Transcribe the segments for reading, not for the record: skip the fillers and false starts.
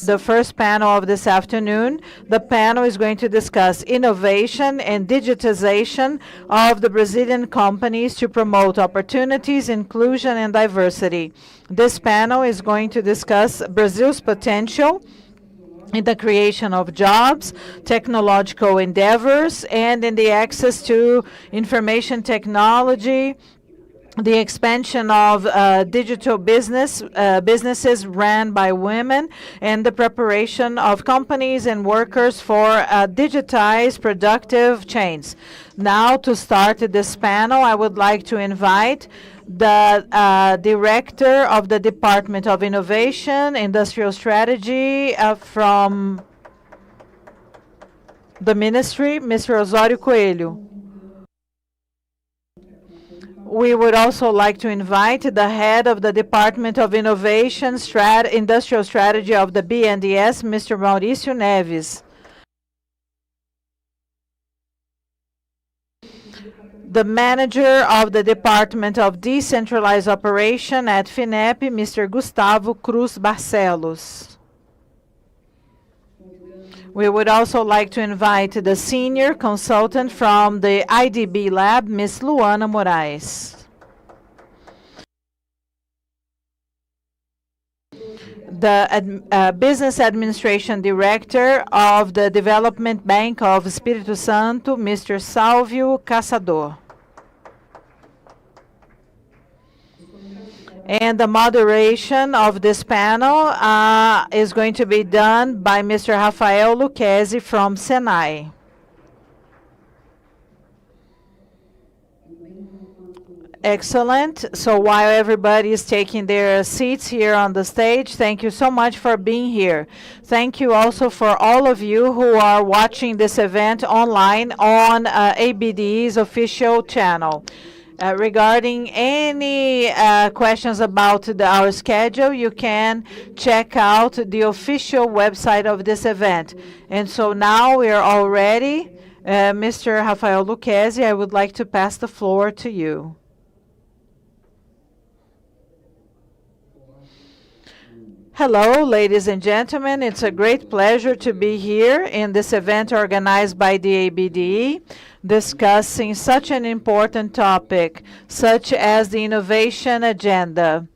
The first panel of this afternoon, the panel is going to discuss innovation and digitization of the Brazilian companies to promote opportunities, inclusion, and diversity. This panel is going to discuss Brazil's potential in the creation of jobs, technological endeavors, and in the access to information technology, the expansion of digital businesses ran by women, and the preparation of companies and workers for digitized productive chains. Now, to start this panel, I would like to invite the Director of the Department of Innovation, Industrial Strategy from the Ministry, Mr. Osório Coelho. We would also like to invite the head of the Department of Innovation, Industrial Strategy of the BNDES, Mr. Maurício Neves. The manager of the Department of Decentralized Operation at FINEP, Mr. Gustavo Cruz Barcelos. We would also like to invite the senior consultant from the IDB lab, Ms. Luana Moraes. The Business Administration Director of the Development Bank of Espírito Santo, Mr. Sávio Caçador. And the moderation of this panel is going to be done by Mr. Rafael Lucchesi from SENAI. Excellent. So while everybody is taking their seats here on the stage, thank you so much for being here. Thank you also for all of you who are watching this event online on ABDE's official channel. Regarding any questions about our schedule, you can check out the official website of this event. And so now we are all ready. Mr. Rafael Lucchesi, I would like to pass the floor to you. Hello, ladies and gentlemen. It's a great pleasure to be here in this event organized by the ABDE, discussing such an important topic, such as the innovation agenda.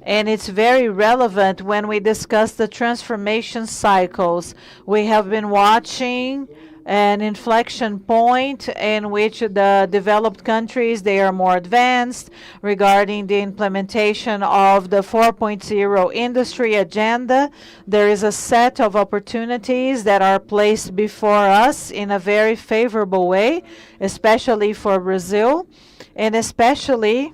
And it's very relevant when we discuss the transformation cycles. We have been watching an inflection point in which the developed countries, they are more advanced regarding the implementation of the 4.0 industry agenda. There is a set of opportunities that are placed before us in a very favorable way, especially for Brazil, and especially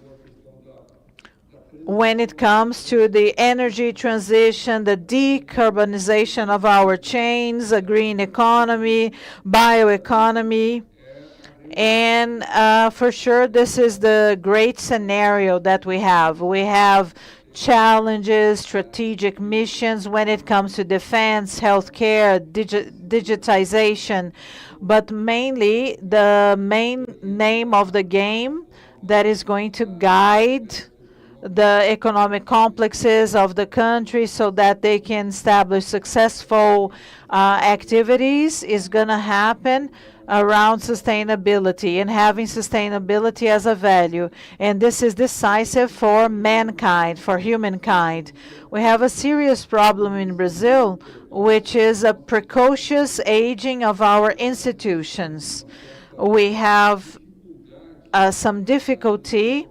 when it comes to the energy transition, the decarbonization of our chains, a green economy, bioeconomy. And for sure, this is the great scenario that we have. We have challenges, strategic missions when it comes to defense, healthcare, digitization, but mainly the main name of the game that is going to guide the economic complexes of the country so that they can establish successful activities is going to happen around sustainability and having sustainability as a value. And this is decisive for mankind, for humankind. We have a serious problem in Brazil, which is a precocious aging of our institutions. We have some difficulty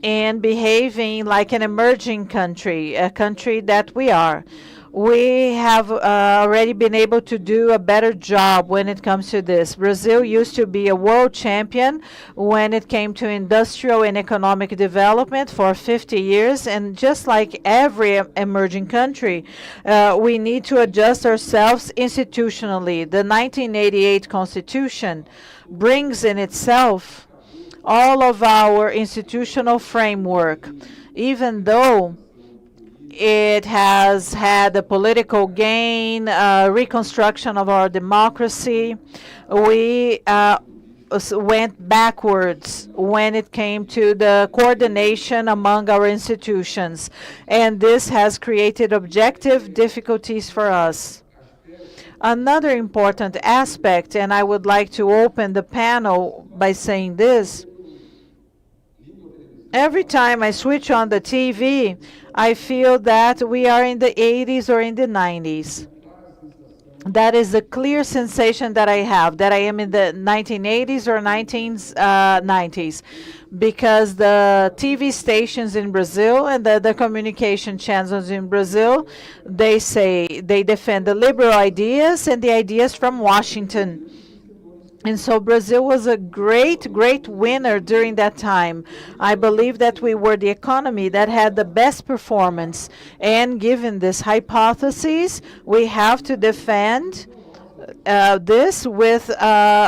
in behaving like an emerging country, a country that we are. We have already been able to do a better job when it comes to this. Brazil used to be a world champion when it came to industrial and economic development for 50 years. And just like every emerging country, we need to adjust ourselves institutionally. The 1988 Constitution brings in itself all of our institutional framework, even though it has had a political gain, reconstruction of our democracy. We went backwards when it came to the coordination among our institutions, and this has created objective difficulties for us. Another important aspect, and I would like to open the panel by saying this, every time I switch on the TV, I feel that we are in the 80s or in the 90s. That is a clear sensation that I have, that I am in the 1980s or 1990s, because the TV stations in Brazil and the communication channels in Brazil, they say they defend the liberal ideas and the ideas from Washington. And so Brazil was a great winner during that time. I believe that we were the economy that had the best performance. And given this hypothesis, we have to defend this with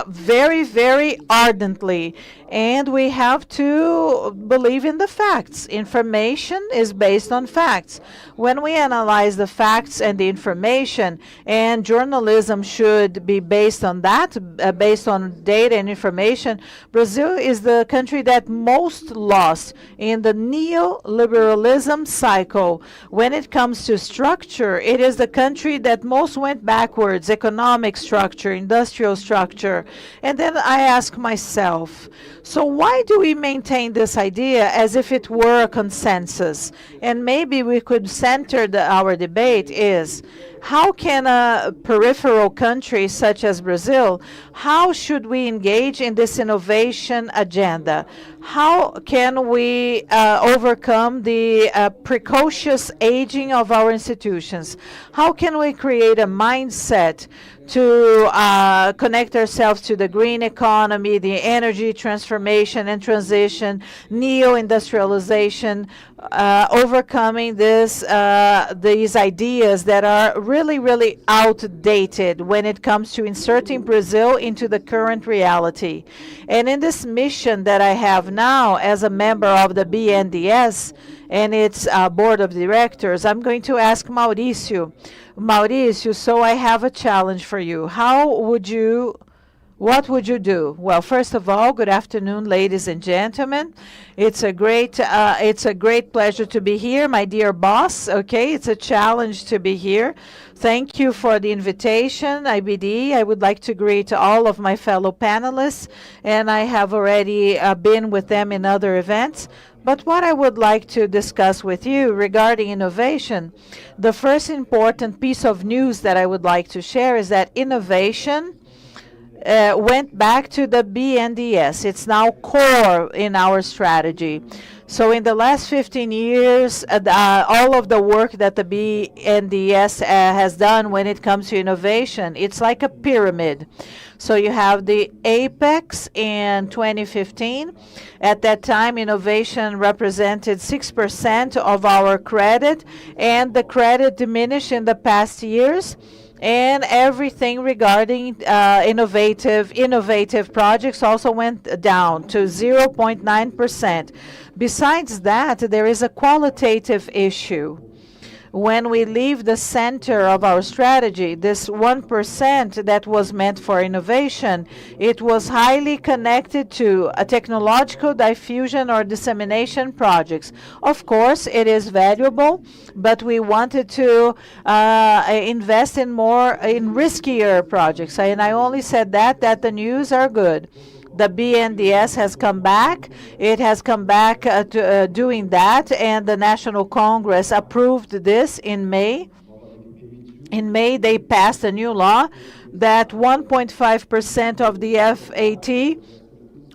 very ardently. And we have to believe in the facts. Information is based on facts. When we analyze the facts and the information, and journalism should be based on that, based on data and information, Brazil is the country that most lost in the neoliberalism cycle. When it comes to structure, it is the country that most went backwards, economic structure, industrial structure. And then I ask myself, so why do we maintain this idea as if it were a consensus? And maybe we could center our debate is, how can a peripheral country such as Brazil, how should we engage in this innovation agenda? How can we overcome the precocious aging of our institutions? How can we create a mindset to connect ourselves to the green economy, the energy transformation and transition, neo-industrialization, overcoming these ideas that are really outdated when it comes to inserting Brazil into the current reality. And in this mission that I have now as a member of the BNDES and its board of directors, I'm going to ask Maurício. Maurício, so I have a challenge for you. What would you do? Well, first of all, good afternoon, ladies and gentlemen. It's a great pleasure to be here, my dear boss. Okay, it's a challenge to be here. Thank you for the invitation, IBD. I would like to greet all of my fellow panelists, and I have already been with them in other events. But what I would like to discuss with you regarding innovation, the first important piece of news that I would like to share is that innovation went back to the BNDES. It's now core in our strategy. So in the last 15 years, all of the work that the BNDES has done when it comes to innovation, it's like a pyramid. So you have the apex in 2015. At that time, innovation represented 6% of our credit, and the credit diminished in the past years. And everything regarding innovative projects also went down to 0.9%. Besides that, there is a qualitative issue. When we leave the center of our strategy, this 1% that was meant for innovation, it was highly connected to a technological diffusion or dissemination projects. Of course, it is valuable, but we wanted to invest in riskier projects. And I only said that the news are good. The BNDES has come back. It has come back to doing that, and the National Congress approved this in May. In May, they passed a new law that 1.5% of the FAT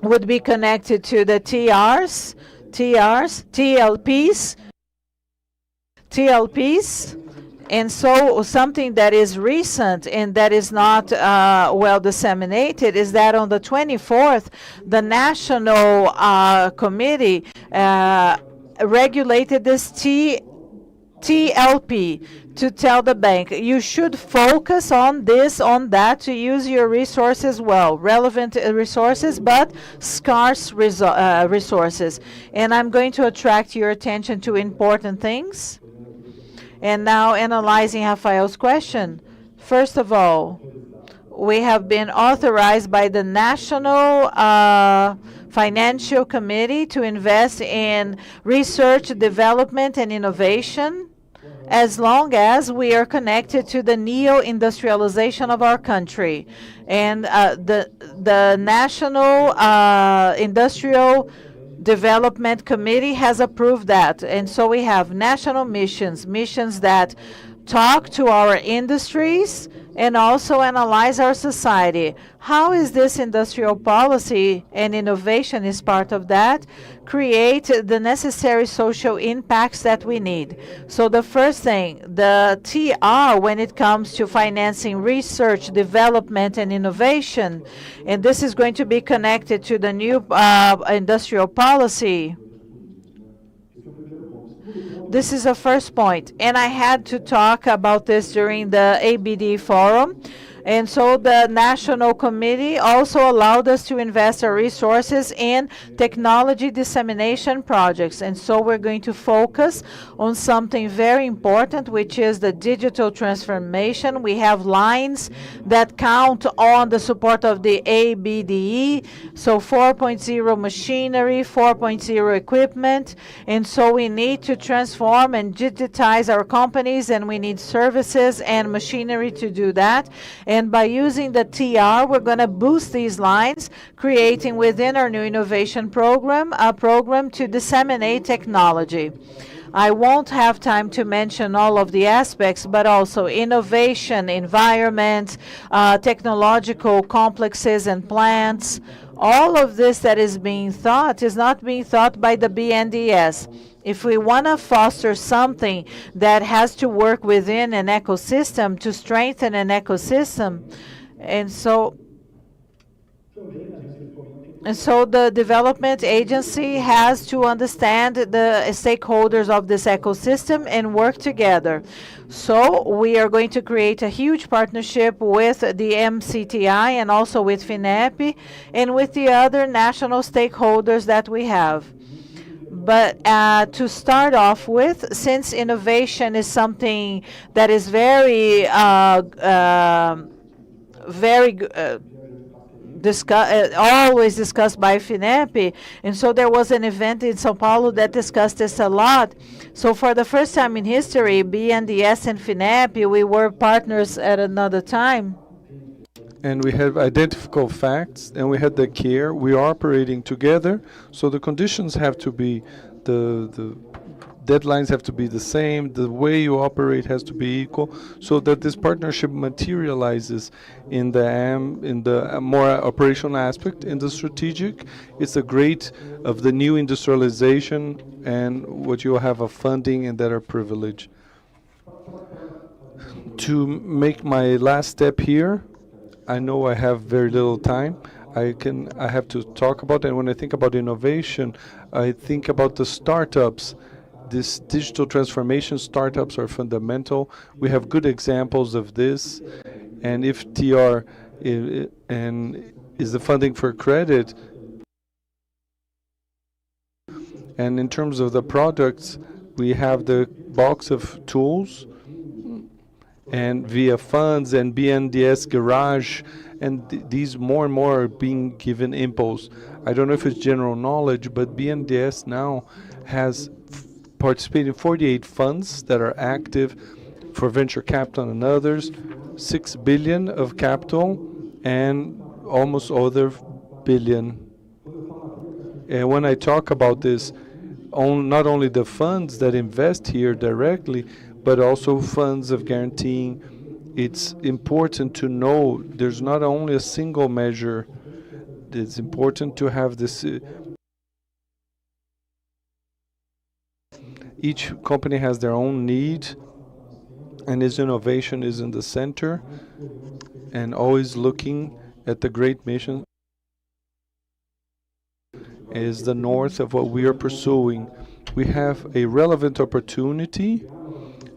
would be connected to the TLPs, and so something that is recent and that is not well disseminated is that on the 24th, the National Committee regulated this TLP to tell the bank, you should focus on this, on that, to use your resources well, relevant resources, but scarce resources. And I'm going to attract your attention to important things. And now analyzing Rafael's question, first of all, We have been authorized by the National Financial Committee to invest in research, development, and innovation, as long as we are connected to the neo-industrialization of our country. And the National Industrial Development Committee has approved that. And so we have national missions that talk to our industries and also analyze our society. How is this industrial policy and innovation is part of that? Create the necessary social impacts that we need. So the first thing, the TR, when it comes to financing research, development, and innovation, and this is going to be connected to the new industrial policy. This is a first point, and I had to talk about this during the ABD forum. And so the National Committee also allowed us to invest our resources in technology dissemination projects. And so we're going to focus on something very important, which is the digital transformation. We have lines that count on the support of the ABDE, so 4.0 machinery, 4.0 equipment. And so we need to transform and digitize our companies, and we need services and machinery to do that. And by using the TR, we're going to boost these lines, creating within our new innovation program a program to disseminate technology. I won't have time to mention all of the aspects, but also innovation, environment, technological complexes and plants. All of this that is being thought is not being thought by the BNDES. If we want to foster something that has to work within an ecosystem to strengthen an ecosystem, and so the development agency has to understand the stakeholders of this ecosystem and work together. So we are going to create a huge partnership with the MCTI and also with FINEP and with the other national stakeholders that we have. But to start off with, since innovation is something that is very always discussed by FINEP, and so there was an event in São Paulo that discussed this a lot. So for the first time in history, BNDES and FINEP, we were partners at another time. And we have identical facts, and we had the care. We are operating together, so the conditions have to be, the deadlines have to be the same, the way you operate has to be equal, so that this partnership materializes in the more operational aspect. In the strategic, it's the great of the new industrialization and what you have of funding and that are privilege. To make my last step here, I know I have very little time. I have to talk about it. And when I think about innovation, I think about the startups. This digital transformation startups are fundamental. We have good examples of this. And if TR is the funding for credit, and in terms of the products, we have the box of tools, and via funds and BNDES Garage, and these more and more are being given impulse. I don't know if it's general knowledge, but BNDES now has participated in 48 funds that are active for venture capital and others, 6 billion of capital and almost other billion. And when I talk about this, not only the funds that invest here directly, but also funds of guaranteeing. It's important to know there's not only a single measure. It's important to have this. Each company has their own need, and its innovation is in the center, and always looking at the great mission is the north of what we are pursuing. We have a relevant opportunity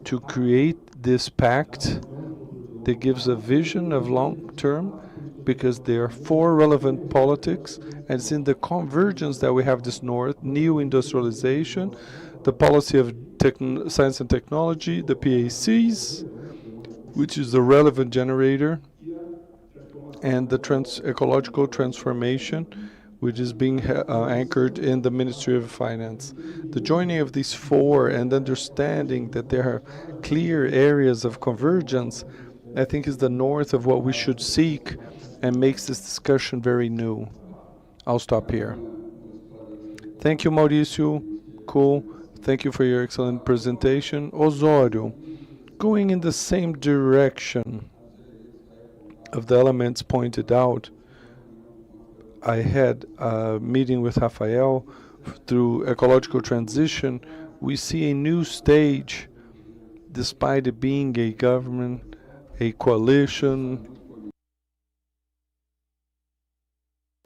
to create this pact that gives a vision of long term, because there are 4 relevant politics, and it's in the convergence that we have this north, new industrialization, the policy of science and technology, the PACs, which is the relevant generator, and the ecological transformation, which is being anchored in the Ministry of Finance. The joining of these four and understanding that there are clear areas of convergence, I think, is the north of what we should seek and makes this discussion very new. I'll stop here. Thank you, Maurício. Cool. Thank you for your excellent presentation. Osório, going in the same direction of the elements pointed out, I had a meeting with Rafael through ecological transition. We see a new stage, despite it being a government, a coalition.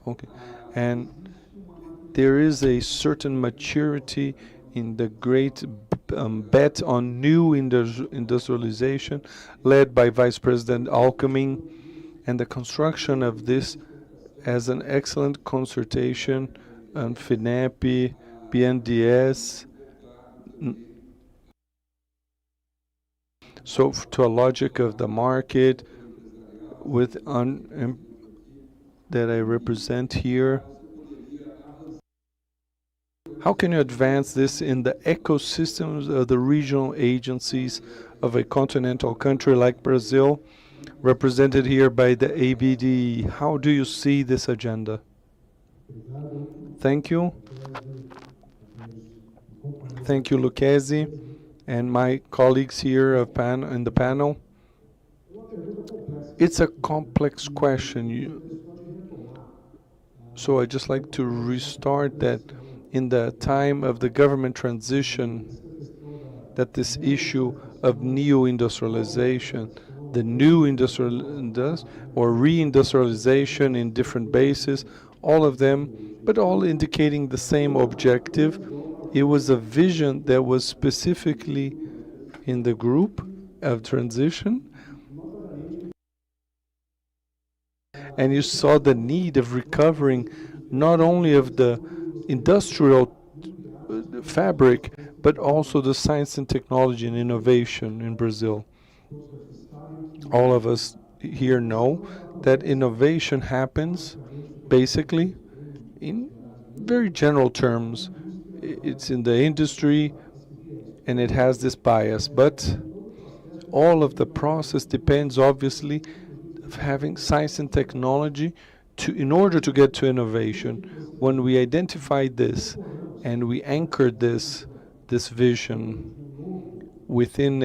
Okay, and there is a certain maturity in the great bet on new industrialization led by Vice President Alckmin, and the construction of this as an excellent consultation on FINEP, BNDES, so to a logic of the market with that I represent here. How can you advance this in the ecosystems of the regional agencies of a continental country like Brazil, represented here by the ABD? How do you see this agenda? Thank you. Thank you, Lucchesi, and my colleagues here in the panel. It's a complex question. So I'd just like to restart that in the time of the government transition, that this issue of neo-industrialization, the new or reindustrialization in different bases, all of them, but all indicating the same objective. It was a vision that was specifically in the group of transition. And you saw the need of recovering not only of the industrial fabric, but also the science and technology and innovation in Brazil. All of us here know that innovation happens basically in very general terms. It's in the industry and it has this bias, but all of the process depends obviously of having science and technology in order to get to innovation. When we identified this and we anchored this vision within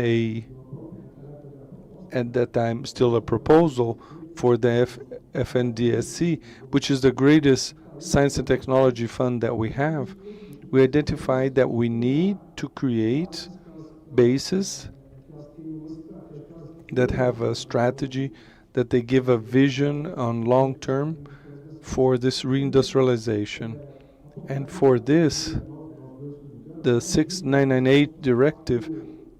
at that time still a proposal for the FNDSC, which is the greatest science and technology fund that we have, we identified that we need to create bases that have a strategy, that they give a vision on long term for this reindustrialization. And for this, the 6998 directive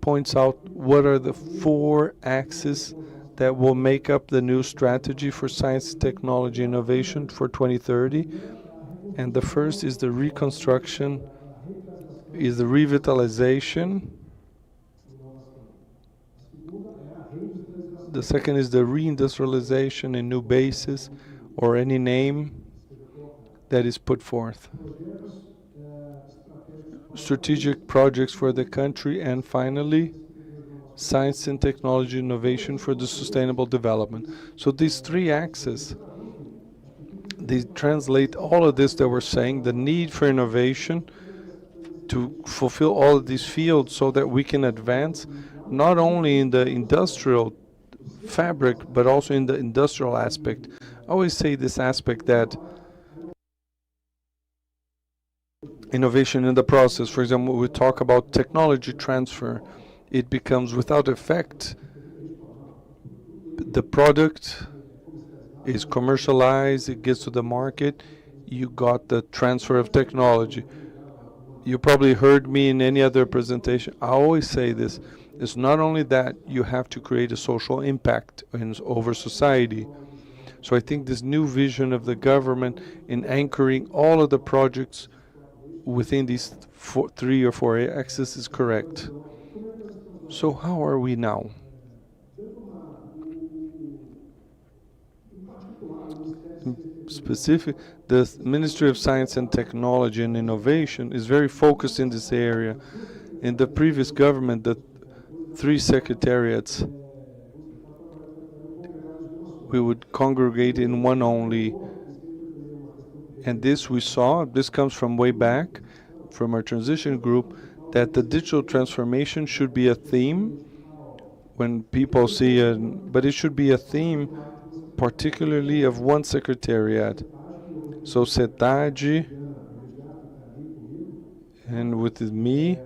points out what are the 4 axes that will make up the new strategy for science, technology, innovation for 2030. And the first is the reconstruction, is the revitalization. The second is the reindustrialization in new bases or any name that is put forth. Strategic projects for the country, and finally, science and technology innovation for the sustainable development. So these 3 axes, they translate all of this that we're saying, the need for innovation to fulfill all of these fields so that we can advance not only in the industrial fabric, but also in the industrial aspect. I always say this aspect that innovation in the process, for example, we talk about technology transfer, it becomes without effect. The product is commercialized, it gets to the market, you got the transfer of technology. You probably heard me in any other presentation. I always say this. It's not only that you have to create a social impact over society. So I think this new vision of the government in anchoring all of the projects within these 3 or 4 axes is correct. So how are we now? specific, the Ministry of Science and Technology and Innovation is very focused in this area. In the previous government, the 3 secretariats, we would congregate in one only. And this we saw, this comes from way back, from our transition group, that the digital transformation should be a theme when people see but it should be a theme particularly of one secretariat. So SETAD, and with me,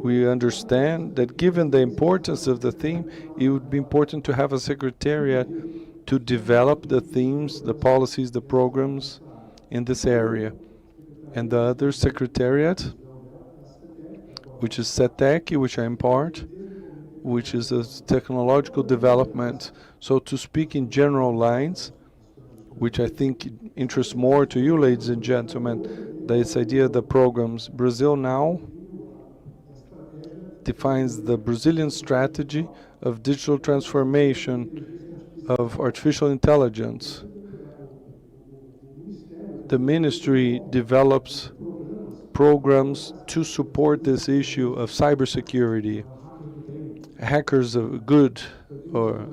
we understand that given the importance of the theme, it would be important to have a secretariat to develop the themes, the policies, the programs in this area. And the other secretariat, which is SETEC, which I am part, which is a technological development. So to speak in general lines, which I think interests more to you, ladies and gentlemen, this idea of the programs. Brazil now defines the Brazilian strategy of digital transformation, of artificial intelligence. The ministry develops programs to support this issue of cybersecurity. Hackers are good, or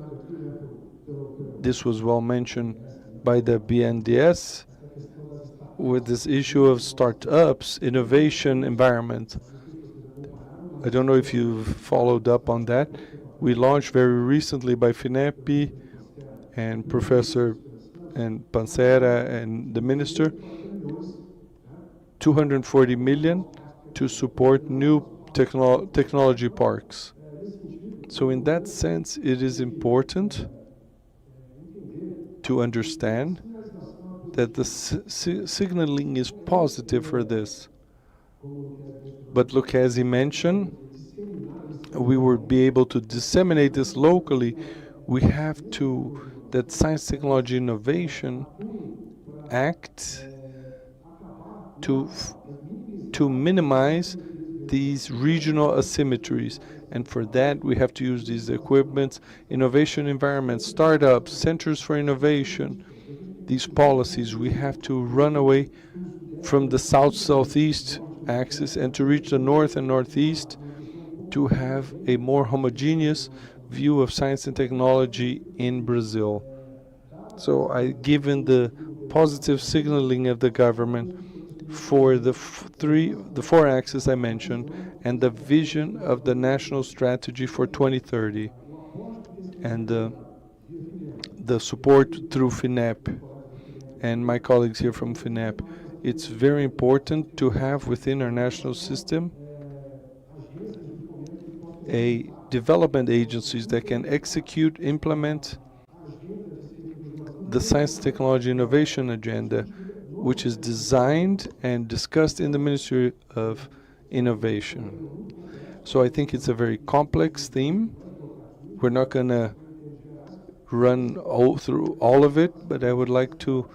this was well mentioned by the BNDES, with this issue of startups, innovation environment. I don't know if you've followed up on that. We launched very recently by FINEP and Professor and Pancera and the Minister, 240 million to support new technology parks. So in that sense, it is important to understand that the signaling is positive for this. But Lucchesi mentioned, we will be able to disseminate this locally. We have to, that science, technology, innovation act to minimize these regional asymmetries. And for that, we have to use these equipments, innovation environments, startups, centers for innovation, these policies. We have to run away from the south-southeast axis and to reach the north and northeast to have a more homogeneous view of science and technology in Brazil. So given the positive signaling of the government for the 4 axes I mentioned, and the vision of the national strategy for 2030, and the support through FINEP, and my colleagues here from FINEP, it's very important to have within our national system a development agencies that can execute, implement the science, technology, innovation agenda, which is designed and discussed in the Ministry of Innovation. So I think it's a very complex theme. We're not going to run through all of it, but I would like to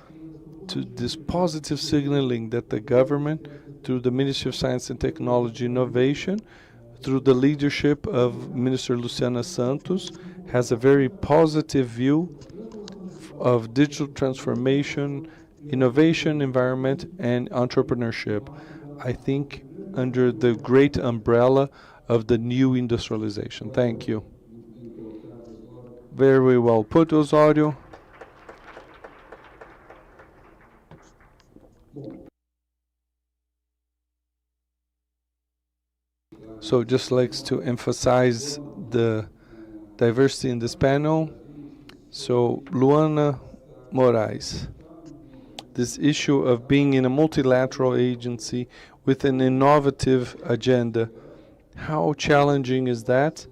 this positive signaling that the government, through the Ministry of Science and Technology Innovation, through the leadership of Minister Luciana Santos, has a very positive view of digital transformation, innovation, environment, and entrepreneurship. I think under the great umbrella of the new industrialization. Thank you. Very well put, Osório. So just likes to emphasize the diversity in this panel. So Luana, Moraes, this issue of being in a multilateral agency with an innovative agenda, how challenging is that,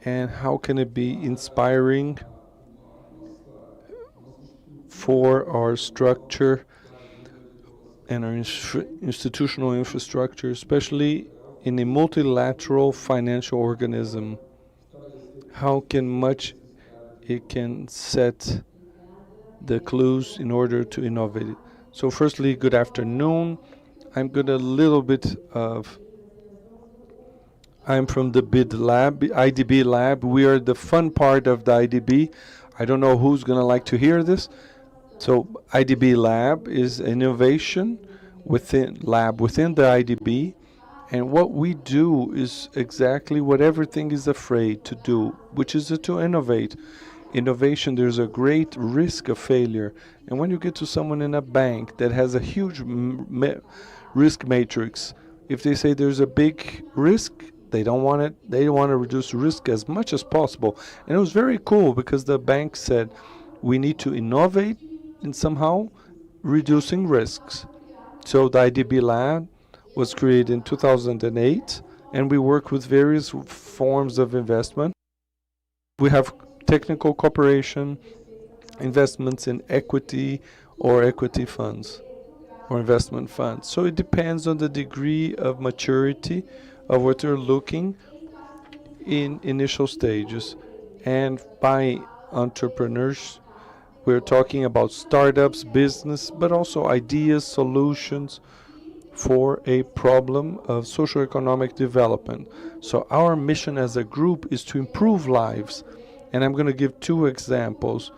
and how can it be inspiring for our structure and our institutional infrastructure, especially in a multilateral financial organism? How much it can set the clues in order to innovate it. So firstly, good afternoon. I'm from the IDB lab. We are the fun part of the IDB. I don't know who's going to like to hear this. So IDB Lab is innovation within the IDB, and what we do is exactly what everything is afraid to do, which is to innovate. Innovation, there's a great risk of failure, and when you get to someone in a bank that has a huge risk matrix, if they say there's a big risk, they don't want it. They want to reduce risk as much as possible. And it was very cool because the bank said we need to innovate in somehow reducing risks. So the IDB Lab was created in 2008, and we work with various forms of investment. We have technical cooperation, investments in equity or equity funds or investment funds. So it depends on the degree of maturity of what you're looking in initial stages. And by entrepreneurs, we're talking about startups, business, but also ideas, solutions for a problem of socioeconomic development. So our mission as a group is to improve lives. And I'm going to give two examples.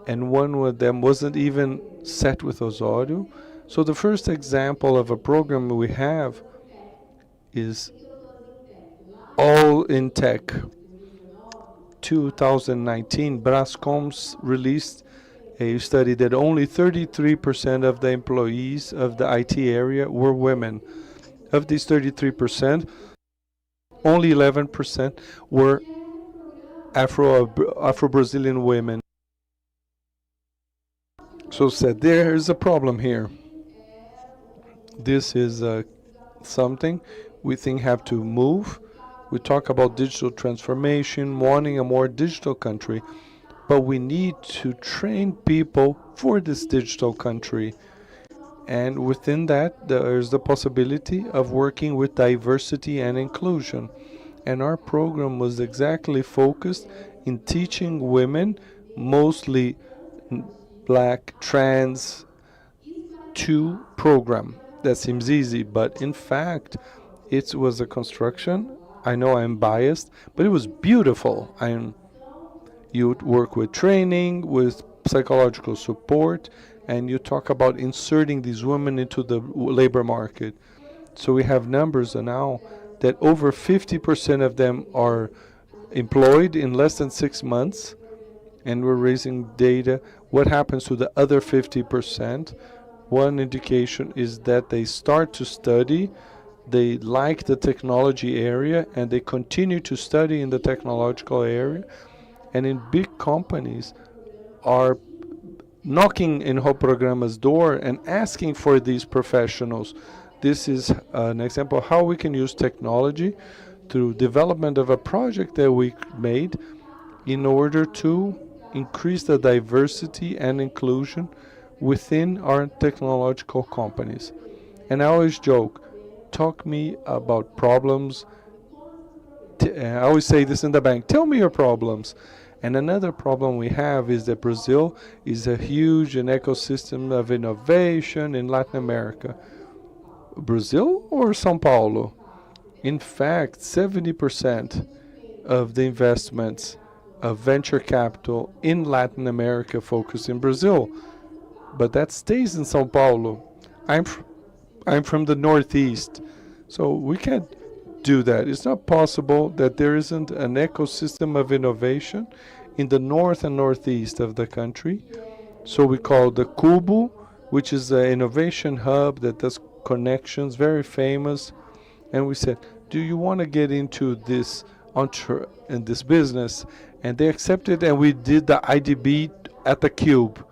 And one of them wasn't even set with Osório. So the first example of a program we have is all in tech. 2019, Brascoms released a study that only 33% of the employees of the IT area were women. Of these 33%, only 11% were Afro-Brazilian women. So said, there is a problem here. This is something we think have to move. We talk about digital transformation, wanting a more digital country, but we need to train people for this digital country. And within that, there is the possibility of working with diversity and inclusion. And our program was exactly focused in teaching women, mostly black, trans, to program. That seems easy, but in fact, it was a construction. I know I'm biased, but it was beautiful. You work with training, with psychological support, and you talk about inserting these women into the labor market. So we have numbers now that over 50% of them are employed in less than 6 months, and we're raising data. What happens to the other 50%? One indication is that they start to study, they like the technology area, and they continue to study in the technological area. And in big companies are knocking in Programa's door and asking for these professionals. This is an example of how we can use technology through development of a project that we made in order to increase the diversity and inclusion within our technological companies. And I always joke, talk me about problems. I always say this in the bank, tell me your problems. And another problem we have is that Brazil is a huge ecosystem of innovation in Latin America. Brazil or São Paulo? In fact, 70% of the investments of venture capital in Latin America focus in Brazil, but that stays in São Paulo. I'm from the Northeast, so we can't do that. It's not possible that there isn't an ecosystem of innovation in the north and northeast of the country. So we call the Cubo, which is an innovation hub that does connections, very famous. And we said, do you want to get into this in this business? And they accepted, and we did the IDB at the Cube.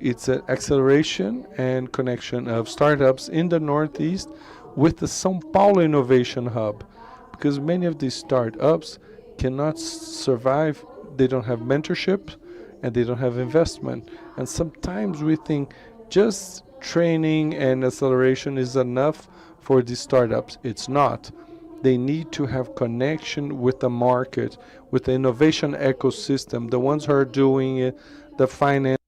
It's an acceleration and connection of startups in the Northeast with the São Paulo Innovation Hub, because many of these startups cannot survive. They don't have mentorship and they don't have investment. And sometimes we think just training and acceleration is enough for these startups. It's not. They need to have connection with the market, with the innovation ecosystem, the ones who are doing it, the finance,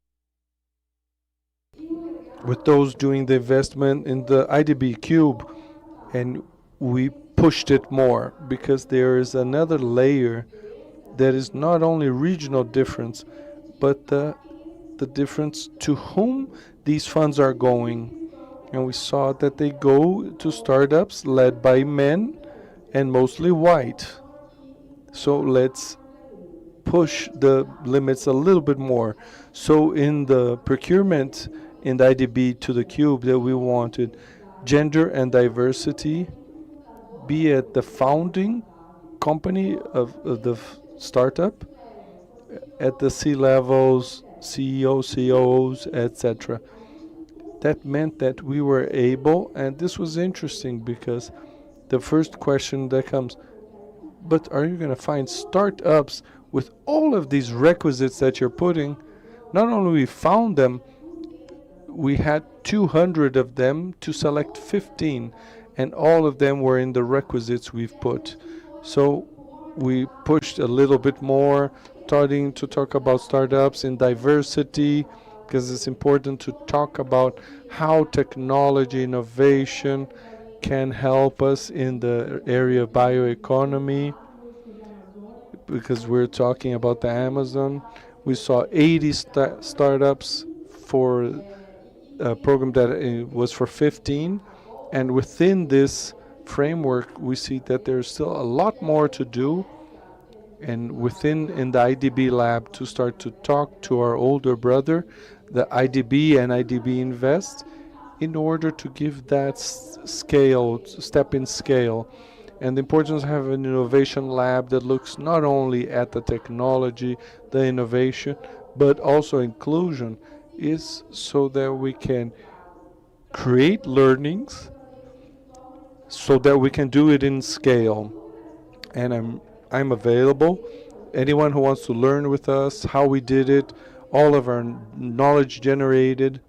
with those doing the investment in the IDB Cube. And we pushed it more because there is another layer there is not only regional difference, but the difference to whom these funds are going. And we saw that they go to startups led by men and mostly white. So let's push the limits a little bit more. So in the procurement in the IDB to the cube, that we wanted gender and diversity be at the founding company of the startup, at the C levels, CEOs, COOs, etc. That meant that we were able, and this was interesting because the first question that comes, but are you going to find startups with all of these requisites that you're putting? Not only we found them, we had 200 of them to select 15, and all of them were in the requisites we've put. So we pushed a little bit more, starting to talk about startups in diversity, because it's important to talk about how technology innovation can help us in the area of bioeconomy, because we're talking about the Amazon. We saw 80 startups for a program that was for 15, and within this framework we see that there's still a lot more to do, and within in the IDB lab to start to talk to our older brother, the IDB and IDB Invest, in order to give that step in scale. And the importance of having an innovation lab that looks not only at the technology, the innovation, but also inclusion, is so that we can create learnings, so that we can do it in scale. And I'm available. Anyone who wants to learn with us how we did it, all of our knowledge generated,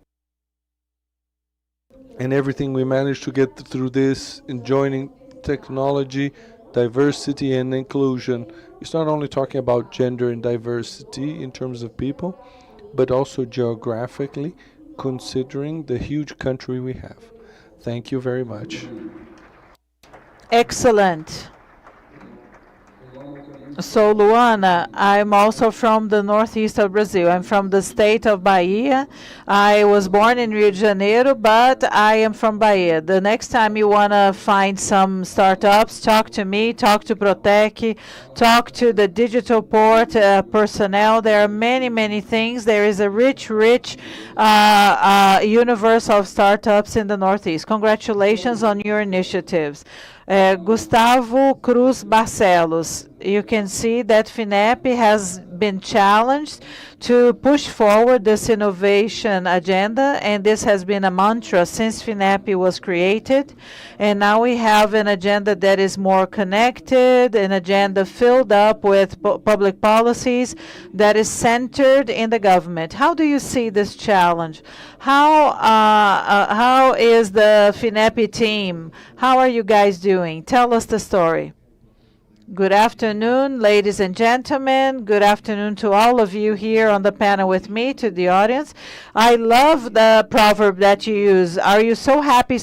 and everything we managed to get through this in joining technology, diversity, and inclusion. It's not only talking about gender and diversity in terms of people, but also geographically, considering the huge country we have. Thank you very much. Excellent. So, Luana, I'm also from the northeast of Brazil. I'm from the state of Bahia. I was born in Rio de Janeiro, but I am from Bahia. The next time you want to find some startups, talk to me, talk to Protec, talk to the digital port personnel. There are many, many things. There is a rich, rich universe of startups in the northeast. Congratulations on your initiatives. Gustavo Cruz Barcelos. You can see that FINEP has been challenged to push forward this innovation agenda, and this has been a mantra since FINEP was created. And now we have an agenda that is more connected, an agenda filled up with public policies that is centered in the government. How do you see this challenge? How is the FINEP team? How are you guys doing? Tell us the story. Good afternoon, ladies and gentlemen. Good afternoon to all of you here on the panel with me, to the audience. I love the proverb that you use. Are you so happy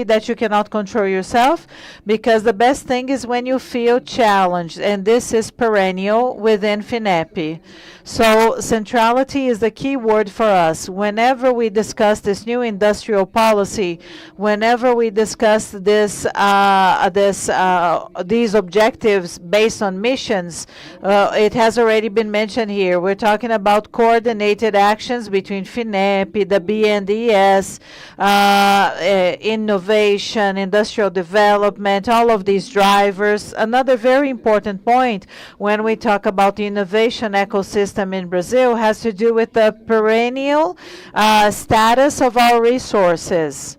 that you cannot control yourself? Because the best thing is when you feel challenged, and this is perennial within FINEP. So centrality is the key word for us. Whenever we discuss this new industrial policy, whenever we discuss this, these objectives based on missions, it has already been mentioned here. We're talking about coordinated actions between FINEP, the BNDES, innovation, industrial development, all of these drivers. Another very important point when we talk about the innovation ecosystem in Brazil has to do with the perennial status of our resources.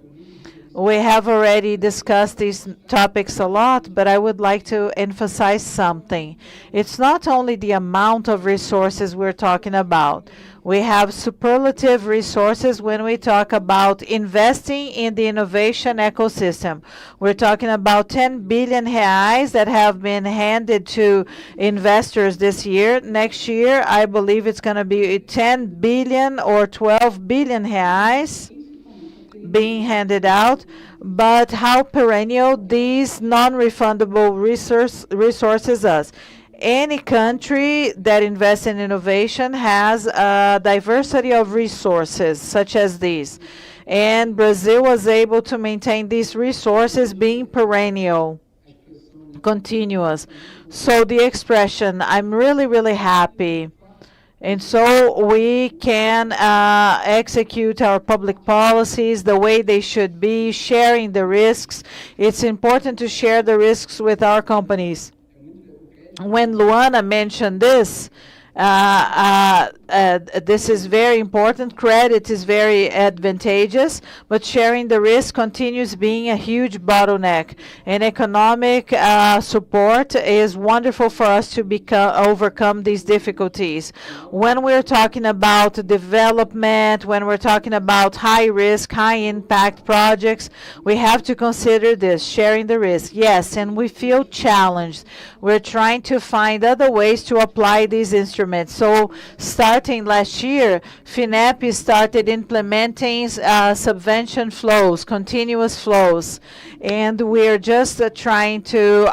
We have already discussed these topics a lot, but I would like to emphasize something. It's not only the amount of resources we're talking about. We have superlative resources when we talk about investing in the innovation ecosystem. We're talking about 10 billion reais that have been handed to investors this year. Next year, I believe it's going to be 10 billion or 12 billion reais being handed out. But how perennial these non-refundable resources are. Any country that invests in innovation has a diversity of resources such as these. And Brazil was able to maintain these resources being perennial, continuous. So the expression, I'm really, really happy. And so we can execute our public policies the way they should be, sharing the risks. It's important to share the risks with our companies. When Luana mentioned this, this is very important. Credit is very advantageous, but sharing the risk continues being a huge bottleneck. And economic support is wonderful for us to overcome these difficulties. When we're talking about development, when we're talking about high risk, high impact projects, we have to consider this, sharing the risk. Yes, and we feel challenged. We're trying to find other ways to apply these instruments. So starting last year, FINEP started implementing subvention flows, continuous flows. And we're just trying to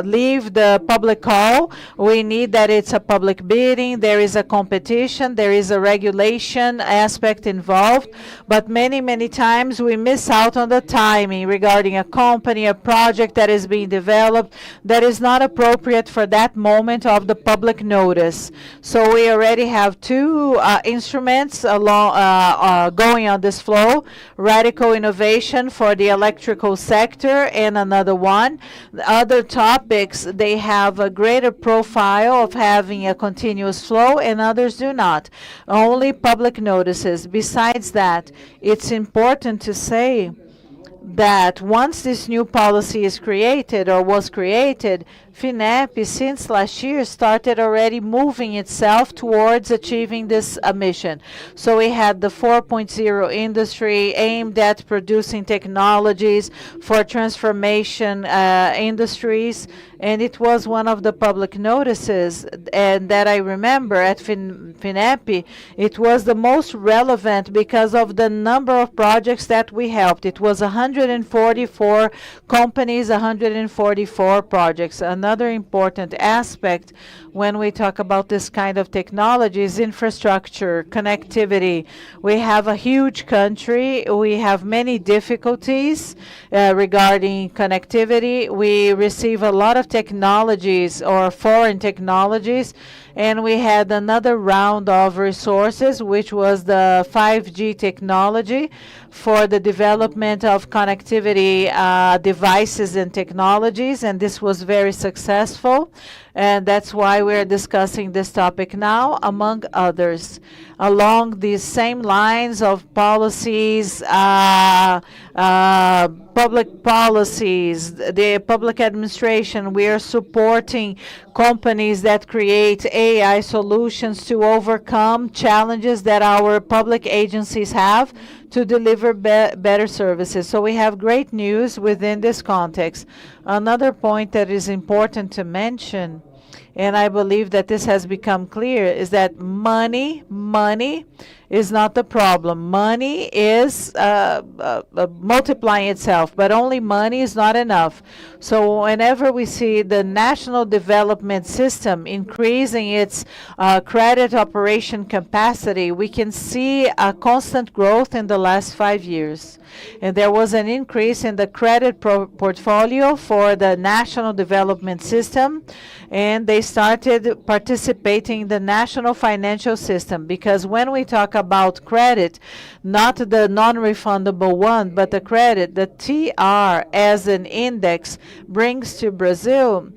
leave the public call. We need that it's a public bidding, there is a competition, there is a regulation aspect involved. But many, many times we miss out on the timing regarding a company, a project that is being developed that is not appropriate for that moment of the public notice. So we already have two instruments along, going on this flow, radical innovation for the electrical sector and another one. The other topics, they have a greater profile of having a continuous flow and others do not. Only public notices. Besides that, it's important to say that once this new policy is created or was created, FINEP, since last year, started already moving itself towards achieving this mission. So we had the 4.0 industry aimed at producing technologies for transformation industries, and it was one of the public notices, and that I remember at FINEP, it was the most relevant because of the number of projects that we helped. It was 144 companies, 144 projects. Another important aspect when we talk about this kind of technology is infrastructure, connectivity. We have a huge country. We have many difficulties regarding connectivity. We receive a lot of technologies or foreign technologies, and we had another round of resources, which was the 5G technology for the development of connectivity devices and technologies, and this was very successful. And that's why we're discussing this topic now, among others. Along these same lines of policies, public policies, the public administration, we are supporting companies that create AI solutions to overcome challenges that our public agencies have to deliver better services. So we have great news within this context. Another point that is important to mention, and I believe that this has become clear, is that money is not the problem. Money is multiplying itself, but only money is not enough. So whenever we see the national development system increasing its credit operation capacity, we can see a constant growth in the last 5 years. And there was an increase in the credit portfolio for the national development system, and they started participating in the national financial system, because when we talk about credit, not the non-refundable one, but the credit, the TR as an index brings to Brazil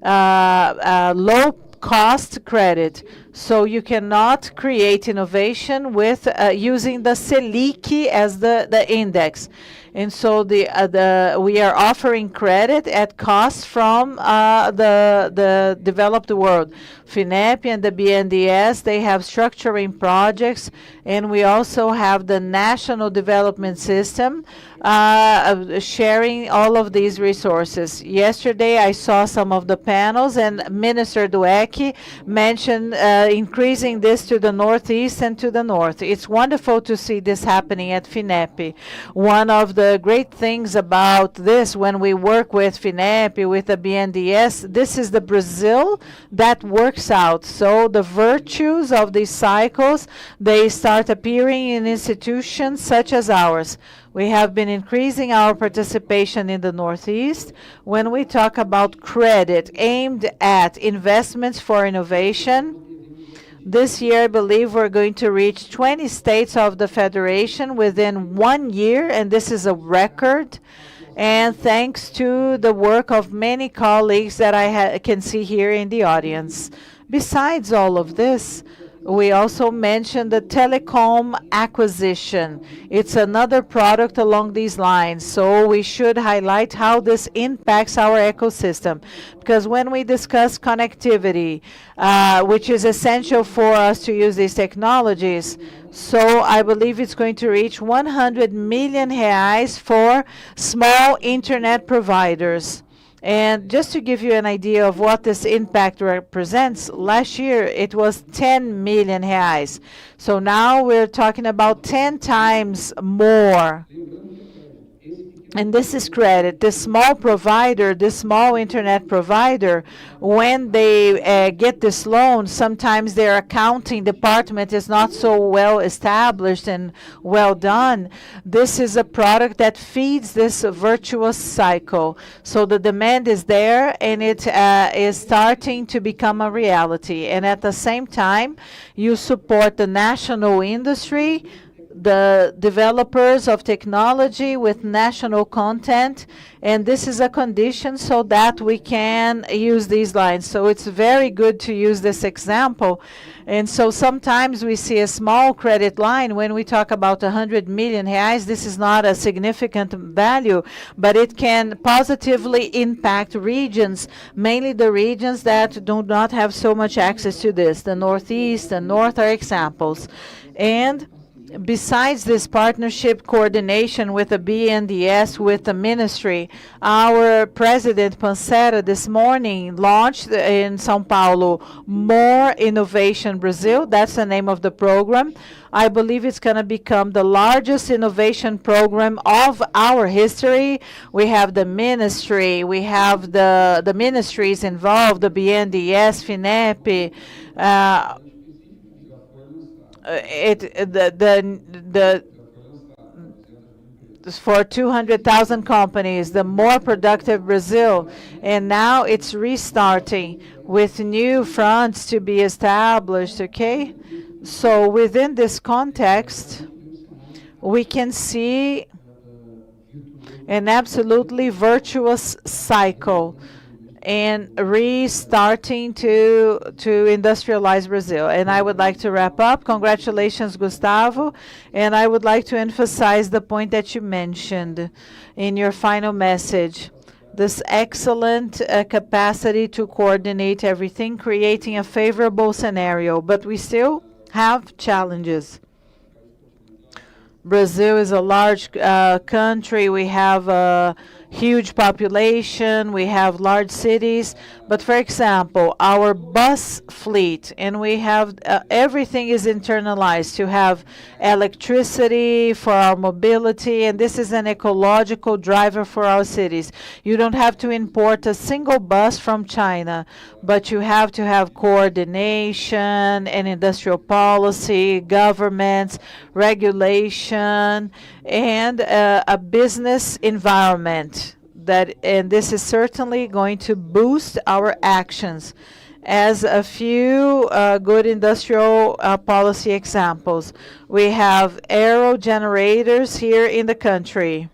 low cost credit. So you cannot create innovation with using the Selic as the index. And so we are offering credit at cost from the developed world. FINEP and the BNDES, they have structuring projects, and we also have the National Development System sharing all of these resources. Yesterday, I saw some of the panels, and Minister Dweck mentioned increasing this to the northeast and to the north. It's wonderful to see this happening at FINEP. One of the great things about this, when we work with FINEP, with the BNDES, this is the Brazil that works out. So the virtues of these cycles, they start appearing in institutions such as ours. We have been increasing our participation in the Northeast. When we talk about credit aimed at investments for innovation, this year, I believe we're going to reach 20 states of the Federation within 1 year, and this is a record. And thanks to the work of many colleagues that I can see here in the audience. Besides all of this, we also mentioned the telecom acquisition. It's another product along these lines. So we should highlight how this impacts our ecosystem. Because when we discuss connectivity, which is essential for us to use these technologies, so I believe it's going to reach 100 million reais for small internet providers. And just to give you an idea of what this impact represents, last year it was 10 million reais. So now we're talking about 10 times more. And this is credit. This small provider, this small internet provider, when they get this loan, sometimes their accounting department is not so well established and well done. This is a product that feeds this virtuous cycle. So the demand is there, and it is starting to become a reality. And at the same time, you support the national industry, the developers of technology with national content, and this is a condition so that we can use these lines. So it's very good to use this example. And so sometimes we see a small credit line. When we talk about 100 million reais, this is not a significant value, but it can positively impact regions, mainly the regions that do not have so much access to this. The Northeast and North are examples. And besides this partnership coordination with the BNDES, with the ministry, our president Pancera this morning launched in São Paulo More Innovation Brazil. That's the name of the program. I believe it's going to become the largest innovation program of our history. We have the ministry, we have the ministries involved, the BNDES, FINEP, for 200,000 companies, the More Productive Brazil, and now it's restarting with new fronts to be established, okay? So within this context, we can see an absolutely virtuous cycle and restarting to industrialize Brazil. And I would like to wrap up. Congratulations, Gustavo. And I would like to emphasize the point that you mentioned in your final message. This excellent capacity to coordinate everything, creating a favorable scenario. But we still have challenges. Brazil is a large country. We have a huge population, we have large cities, but for example, our bus fleet, and we have everything is internalized to have electricity for our mobility, and this is an ecological driver for our cities. You don't have to import a single bus from China, but you have to have coordination and industrial policy, governments, regulation, and a business environment. And this is certainly going to boost our actions. As a few good industrial policy examples, we have aero generators here in the country.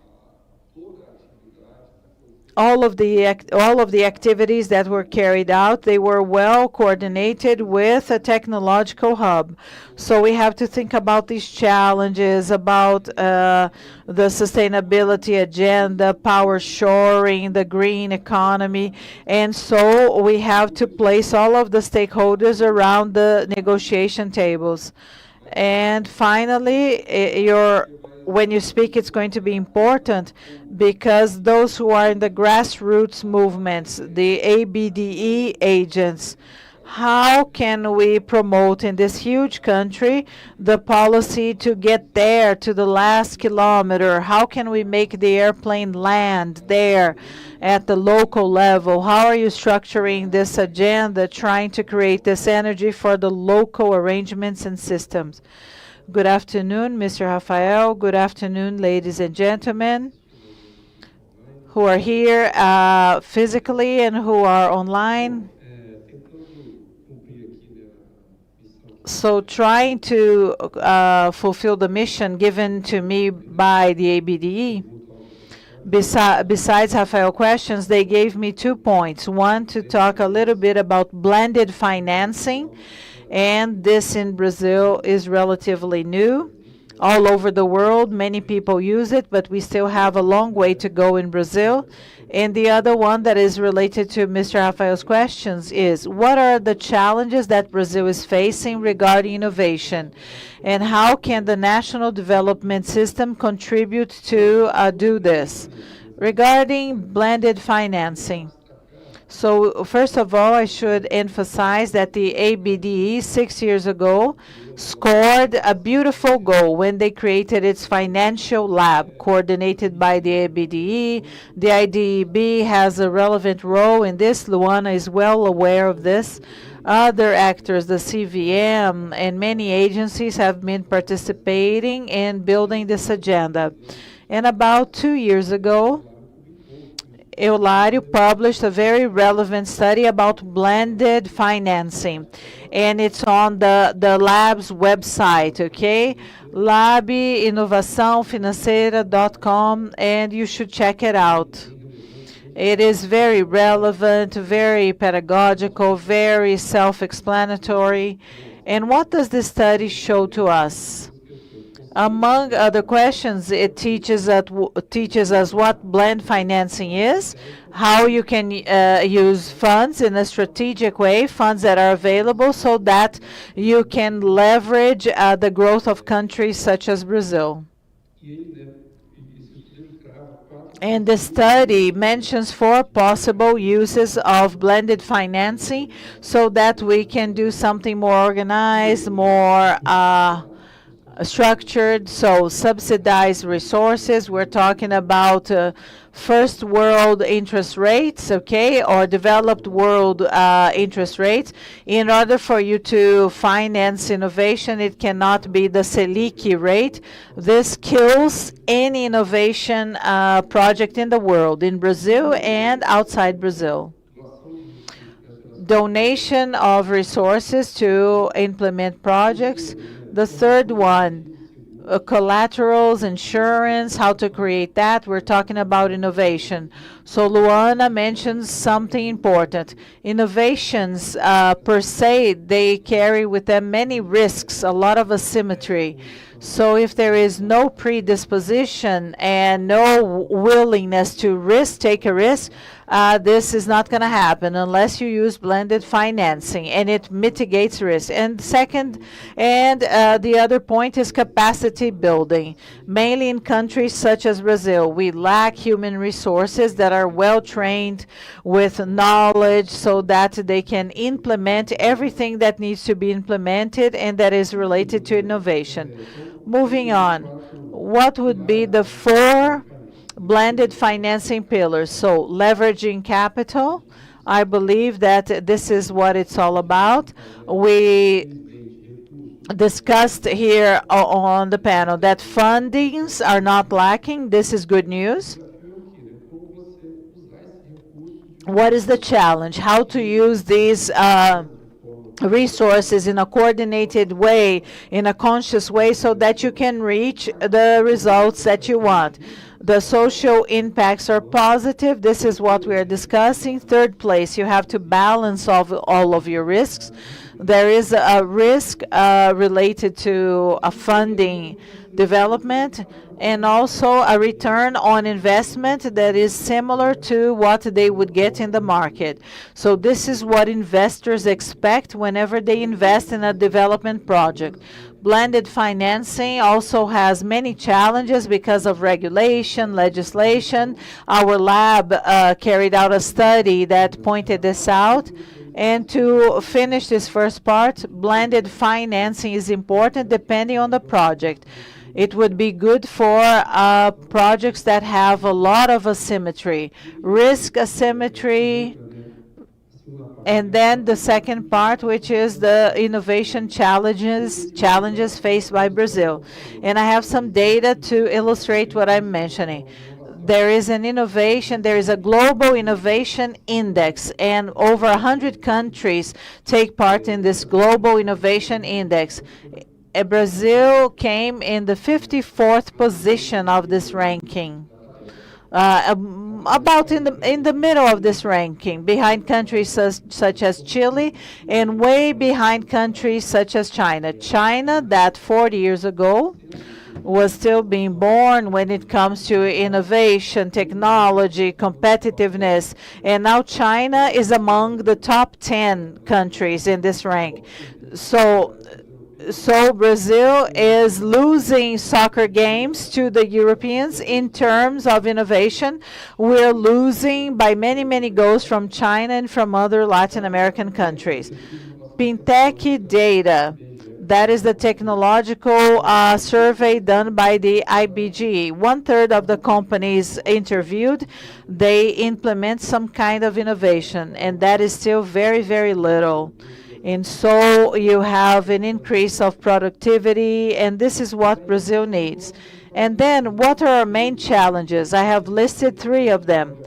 All of the activities that were carried out, they were well coordinated with a technological hub. So we have to think about these challenges, about the sustainability agenda, power shoring, the green economy. And so we have to place all of the stakeholders around the negotiation tables. And finally, when you speak, it's going to be important because those who are in the grassroots movements, the ABDE agents, How can we promote in this huge country the policy to get there to the last kilometer? How can we make the airplane land there at the local level? How are you structuring this agenda, trying to create this energy for the local arrangements and systems? Good afternoon, Mr. Rafael. Good afternoon, ladies and gentlemen who are here physically and who are online. So trying to fulfill the mission given to me by the ABDE, besides Rafael questions, they gave me 2 points. One, to talk a little bit about blended financing, and this in Brazil is relatively new. All over the world, many people use it, but we still have a long way to go in Brazil. And the other one that is related to Mr. Rafael's questions is, what are the challenges that Brazil is facing regarding innovation? And how can the national development system contribute to do this? Regarding blended financing. So first of all, I should emphasize that the ABDE 6 years ago scored a beautiful goal when they created its financial lab, coordinated by the ABDE. The IDEB has a relevant role in this. Luana is well aware of this. Other actors, the CVM, and many agencies have been participating in building this agenda. And about 2 years ago, Eulário published a very relevant study about blended financing, and it's on the lab's website, okay? labinovaçãofinanceira.com, and you should check it out. It is very relevant, very pedagogical, very self-explanatory. And what does this study show to us? Among other questions, it teaches us what blend financing is, how you can use funds in a strategic way, funds that are available so that you can leverage the growth of countries such as Brazil. And the study mentions 4 possible uses of blended financing so that we can do something more organized, more structured. So subsidized resources, we're talking about first world interest rates, okay, or developed world interest rates. In order for you to finance innovation, it cannot be the Selic rate. This kills any innovation project in the world, in Brazil and outside Brazil. Donation of resources to implement projects. The third one, collaterals, insurance, how to create that. We're talking about innovation. So Luana mentions something important. Innovations per se, they carry with them many risks, a lot of asymmetry. So if there is no predisposition and no willingness to take a risk, this is not going to happen unless you use blended financing, and it mitigates risk. And second, the other point is capacity building. Mainly in countries such as Brazil, we lack human resources that are well trained with knowledge so that they can implement everything that needs to be implemented and that is related to innovation. Moving on, what would be the 4 blended financing pillars? So leveraging capital, I believe that this is what it's all about. We discussed here on the panel that fundings are not lacking. This is good news. What is the challenge? How to use these resources in a coordinated way, in a conscious way, so that you can reach the results that you want. The social impacts are positive. This is what we are discussing. Third place, you have to balance all of your risks. There is a risk related to a funding development and also a return on investment that is similar to what they would get in the market. So this is what investors expect whenever they invest in a development project. Blended financing also has many challenges because of regulation, legislation. Our lab carried out a study that pointed this out. And to finish this first part, blended financing is important depending on the project. It would be good for projects that have a lot of asymmetry, risk asymmetry, and then the second part, which is the innovation challenges faced by Brazil. And I have some data to illustrate what I'm mentioning. There is a global innovation index, and over 100 countries take part in this global innovation index. Brazil came in the 54th position of this ranking. About in the middle of this ranking, behind countries such as Chile, and way behind countries such as China. China, that 40 years ago was still being born when it comes to innovation, technology, competitiveness, and now China is among the top 10 countries in this rank. So Brazil is losing soccer games to the Europeans in terms of innovation. We're losing by many, many goals from China and from other Latin American countries. Pintec data. That is the technological survey done by the IBGE. 1/3 of the companies interviewed, they implement some kind of innovation, and that is still very, very little. And so you have an increase of productivity, and this is what Brazil needs. And then what are our main challenges? I have listed 3 of them.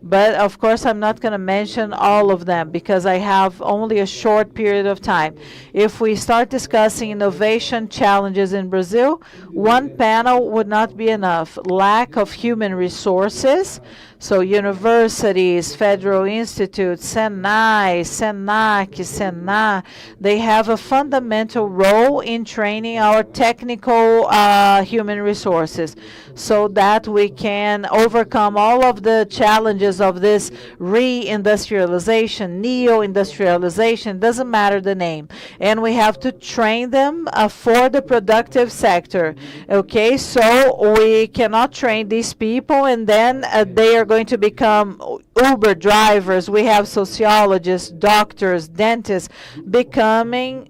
But of course, I'm not going to mention all of them because I have only a short period of time. If we start discussing innovation challenges in Brazil, one panel would not be enough. Lack of human resources. So universities, federal institutes, SENAI, SENAC, SENA, they have a fundamental role in training our technical human resources so that we can overcome all of the challenges of this re-industrialization, neo-industrialization, doesn't matter the name. And we have to train them for the productive sector. Okay, so we cannot train these people and then they are going to become Uber drivers. We have sociologists, doctors, dentists becoming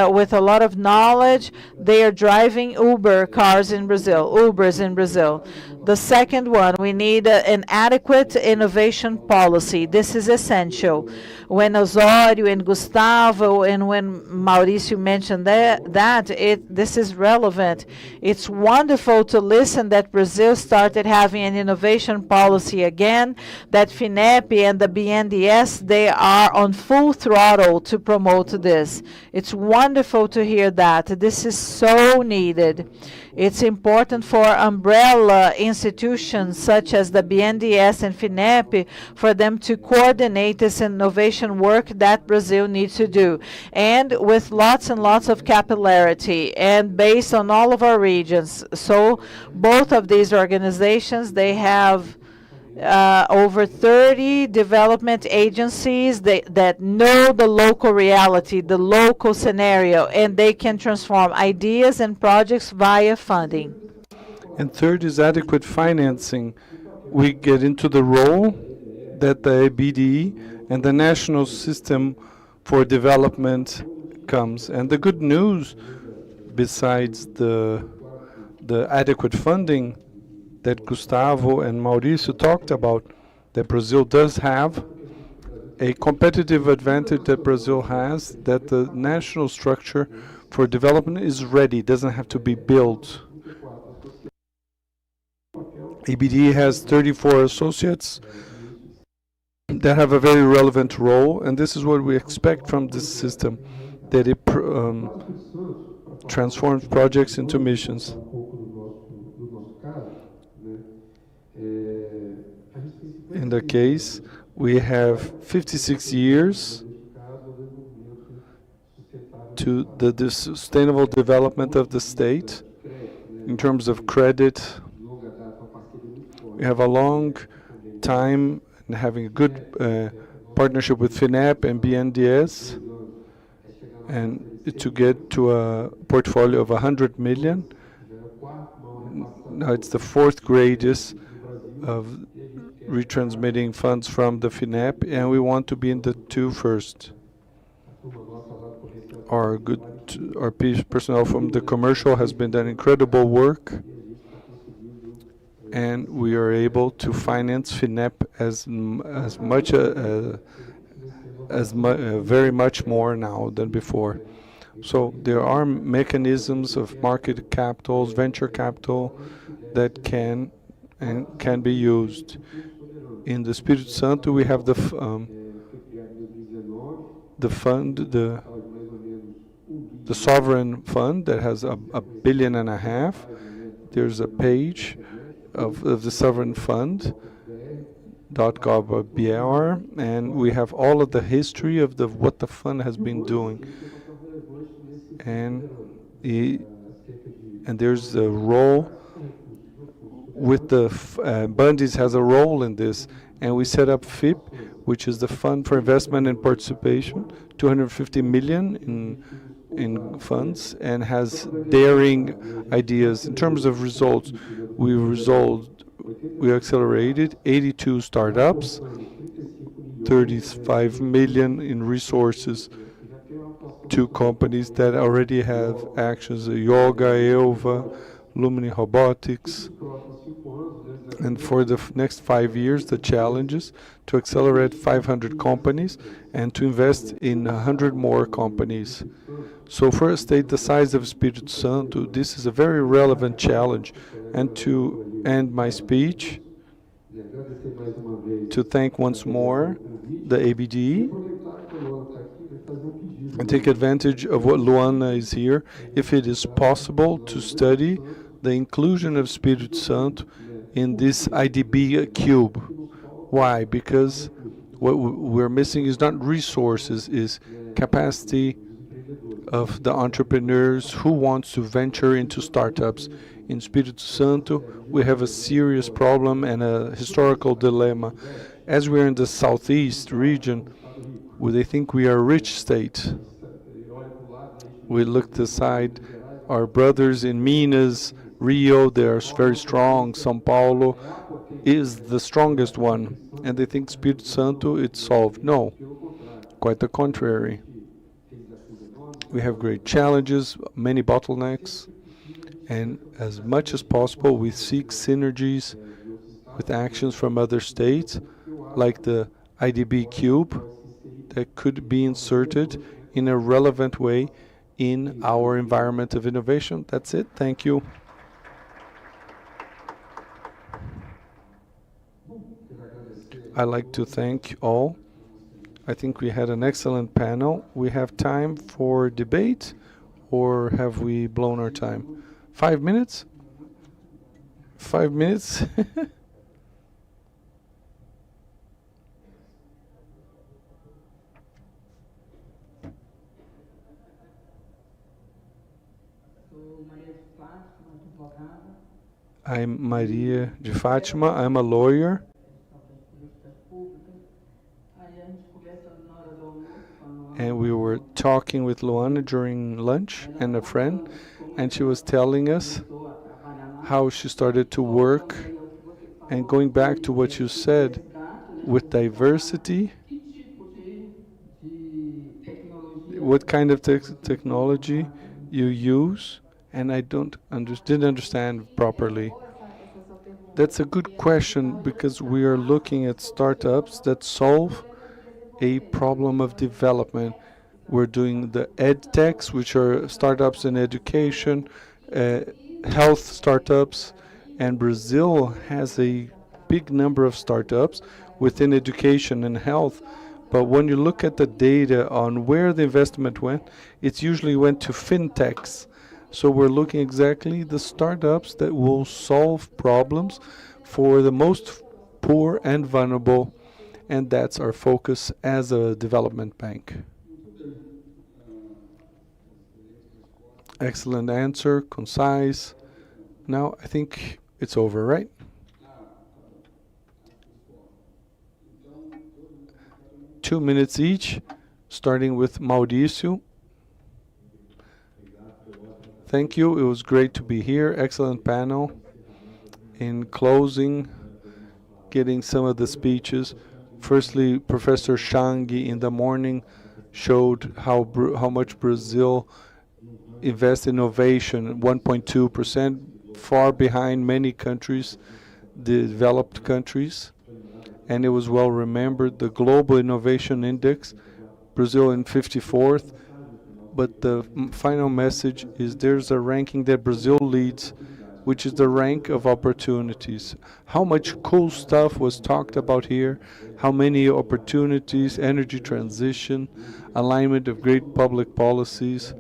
with a lot of knowledge. They are driving Uber cars in Brazil, Ubers in Brazil. The second one, we need an adequate innovation policy. This is essential. When Osório and Gustavo and when Maurício mentioned this is relevant. It's wonderful to listen that Brazil started having an innovation policy again, that FINEP and the BNDES, they are on full throttle to promote this. It's wonderful to hear that. This is so needed. It's important for umbrella institutions such as the BNDES and FINEP for them to coordinate this innovation work that Brazil needs to do, and with lots and lots of capillarity and based on all of our regions. So both of these organizations, they have over 30 development agencies that know the local reality, the local scenario, and they can transform ideas and projects via funding. And third is adequate financing. We get into the role that the BDE and the national system for development comes. And the good news, besides the adequate funding that Gustavo and Maurício talked about, that Brazil does have, a competitive advantage that Brazil has, that the national structure for development is ready, doesn't have to be built. ABD has 34 associates that have a very relevant role, and this is what we expect from this system, that it transforms projects into missions. In the case, we have 56 years to the sustainable development of the state. In terms of credit, we have a long time in having a good partnership with FINEP and BNDES, and to get to a portfolio of 100 million. Now it's the 4th greatest of retransmitting funds from the FINEP, and we want to be in the 2 first. Our personnel from the commercial has been done incredible work, and we are able to finance FINEP as much very much more now than before. So there are mechanisms of market capitals, venture capital that can be used. In the Espírito Santo, we have the fund, the sovereign fund that has $1.5 billion. There's a page of the sovereign fund .gov.br, and we have all of the history of what the fund has been doing. And there's the role with the BNDES has a role in this, and we set up FIP, which is the Fund for Investment and Participation, 250 million in funds, and has daring ideas. In terms of results, we accelerated 82 startups, 35 million in resources to companies that already have actions, Yoga, Elva, Lumini Robotics. And for the next 5 years, the challenge is to accelerate 500 companies and to invest in 100 more companies. So for a state the size of Espírito Santo, this is a very relevant challenge. And to end my speech, to thank once more the ABD and take advantage of what Luana is here, if it is possible to study the inclusion of Espírito Santo in this IDB cube. Why? Because what we're missing is not resources, is capacity of the entrepreneurs who wants to venture into startups. In Espírito Santo, we have a serious problem and a historical dilemma. As we're in the southeast region, where they think we are a rich state, we look to the side, our brothers in Minas, Rio, they are very strong. São Paulo is the strongest one, and they think Espírito Santo, it's solved. No, quite the contrary. We have great challenges, many bottlenecks, and as much as possible we seek synergies with actions from other states, like the IDB cube, that could be inserted in a relevant way in our environment of innovation. That's it. Thank you. I'd like to thank all. I think we had an excellent panel. We have time for debate, or have we blown our time? 5 minutes? 5 minutes? I'm Maria de Fátima. I'm a lawyer. And we were talking with Luana during lunch and a friend, and she was telling us how she started to work. And going back to what you said, with diversity, what kind of technology you use, and I didn't understand properly. That's a good question, because we are looking at startups that solve a problem of development. We're doing the edtechs, which are startups in education, health startups, and Brazil has a big number of startups within education and health. But when you look at the data on where the investment went, it usually went to fintechs. So we're looking exactly the startups that will solve problems for the most poor and vulnerable, and that's our focus as a development bank. Excellent answer, concise. Now I think it's over, right? Two minutes each, starting with Maurício. Thank you. It was great to be here. Excellent panel. In closing, getting some of the speeches. Firstly, Professor Shangi in the morning showed how much Brazil invests in innovation, 1.2%, far behind many countries, the developed countries. And it was well remembered, the Global Innovation Index, Brazil in 54th, but the final message is there's a ranking that Brazil leads, which is the rank of opportunities. How much cool stuff was talked about here, how many opportunities, energy transition, alignment of great public policies,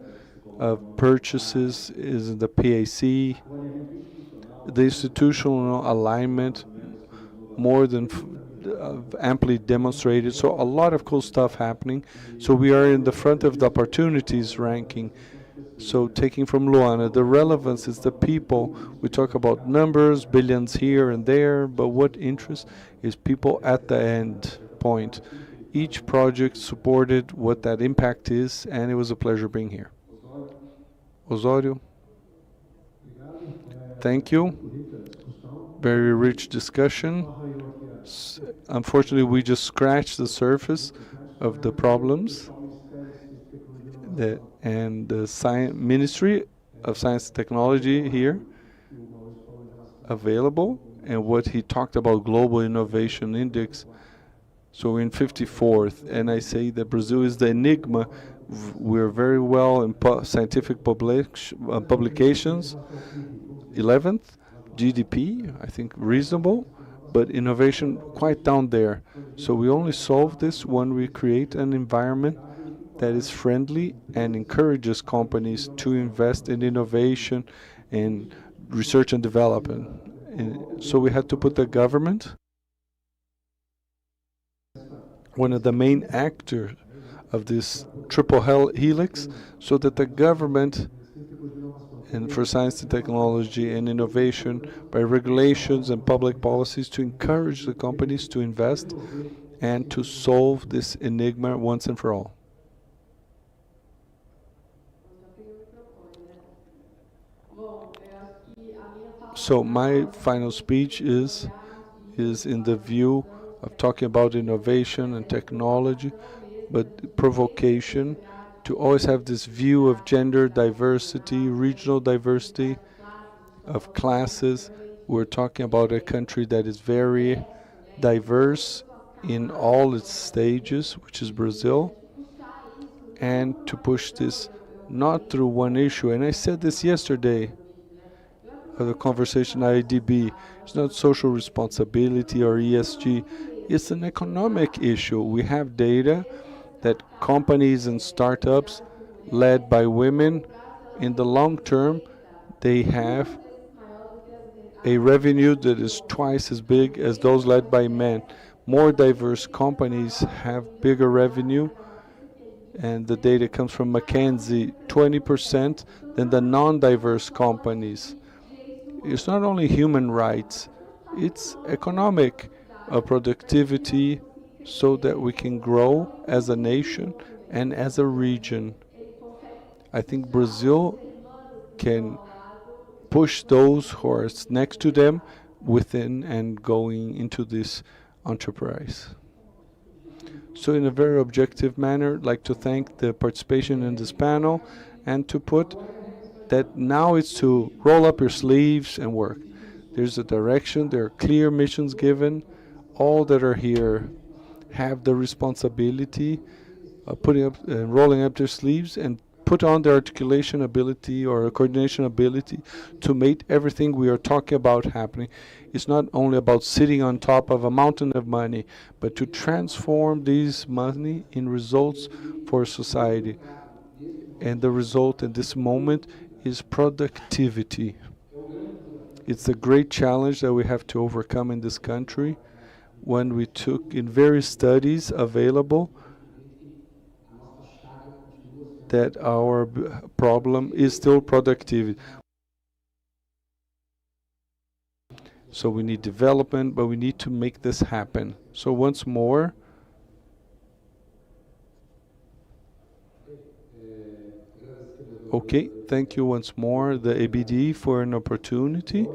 purchases is in the PAC, the institutional alignment, more than amply demonstrated. So a lot of cool stuff happening. So we are in the front of the opportunities ranking. So taking from Luana, the relevance is the people. We talk about numbers, billions here and there, but what interests is people at the end point. Each project supported what that impact is, and it was a pleasure being here. Osório, thank you. Very rich discussion. Unfortunately, we just scratched the surface of the problems. And the Ministry of Science and Technology here available, and what he talked about Global Innovation Index. So we're in 54th, and I say that Brazil is the enigma. We're very well in scientific publications. 11th, GDP, I think reasonable, but innovation quite down there. So we only solve this when we create an environment that is friendly and encourages companies to invest in innovation and research and development. And so we had to put the government, one of the main actors of this triple helix, so that the government, and for science and technology and innovation, by regulations and public policies, to encourage the companies to invest and to solve this enigma once and for all. So my final speech is in the view of talking about innovation and technology, but provocation, to always have this view of gender diversity, regional diversity, of classes. We're talking about a country that is very diverse in all its stages, which is Brazil, and to push this not through one issue. And I said this yesterday, the conversation IDB. It's not social responsibility or ESG. It's an economic issue. We have data that companies and startups led by women, in the long term, they have a revenue that is twice as big as those led by men. More diverse companies have bigger revenue, and the data comes from McKinsey, 20% than the non-diverse companies. It's not only human rights, it's economic productivity, so that we can grow as a nation and as a region. I think Brazil can push those who are next to them within and going into this enterprise. So in a very objective manner, I'd like to thank the participation in this panel, and to put that now it's to roll up your sleeves and work. There's a direction, there are clear missions given. All that are here have the responsibility of putting up and rolling up their sleeves and put on their articulation ability or coordination ability to make everything we are talking about happening. It's not only about sitting on top of a mountain of money, but to transform these money in results for society. And the result in this moment is productivity. It's a great challenge that we have to overcome in this country. When we took in various studies available that our problem is still productivity. So we need development, but we need to make this happen. So once more, okay, thank you once more, the ABD, for an opportunity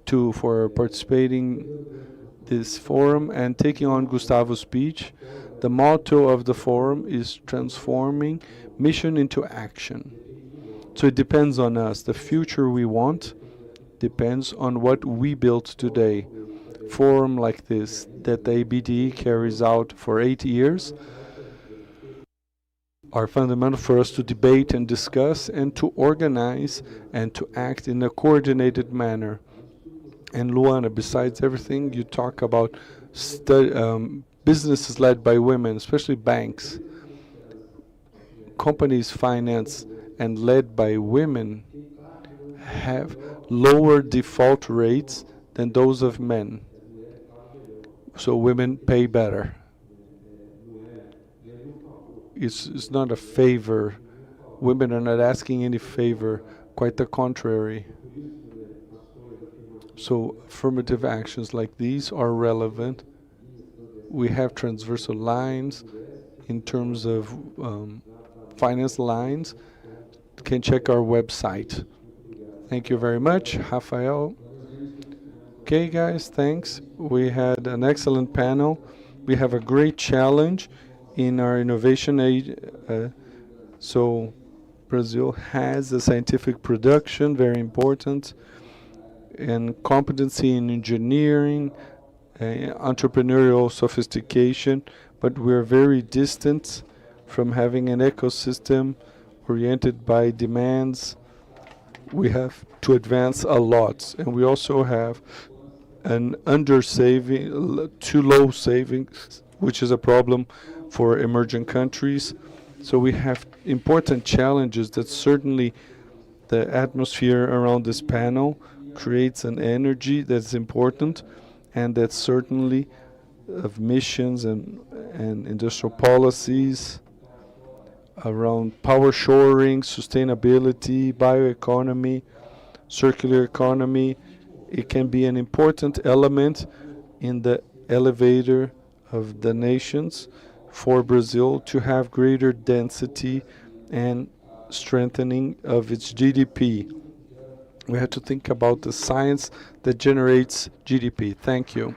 for participating this forum and taking on Gustavo's speech. The motto of the forum is transforming mission into action. So it depends on us. The future we want depends on what we built today. Forum like this that the ABDE carries out for 8 years are fundamental for us to debate and discuss and to organize and to act in a coordinated manner. And Luana, besides everything, you talk about businesses led by women, especially banks, companies financed and led by women have lower default rates than those of men. So women pay better. It's not a favor. Women are not asking any favor, quite the contrary. So affirmative actions like these are relevant. We have transversal lines in terms of finance lines. You can check our website. Thank you very much, Rafael. Okay, guys, thanks. We had an excellent panel. We have a great challenge in our innovation age. So Brazil has a scientific production, very important, and competency in engineering, entrepreneurial sophistication, but we're very distant from having an ecosystem oriented by demands. We have to advance a lot, and we also have an under-saving, too low savings, which is a problem for emerging countries. So we have important challenges that certainly the atmosphere around this panel creates an energy that's important, and that certainly of missions and industrial policies around power shoring, sustainability, bioeconomy, circular economy. It can be an important element in the elevator of the nations for Brazil to have greater density and strengthening of its GDP. We have to think about the science that generates GDP. Thank you.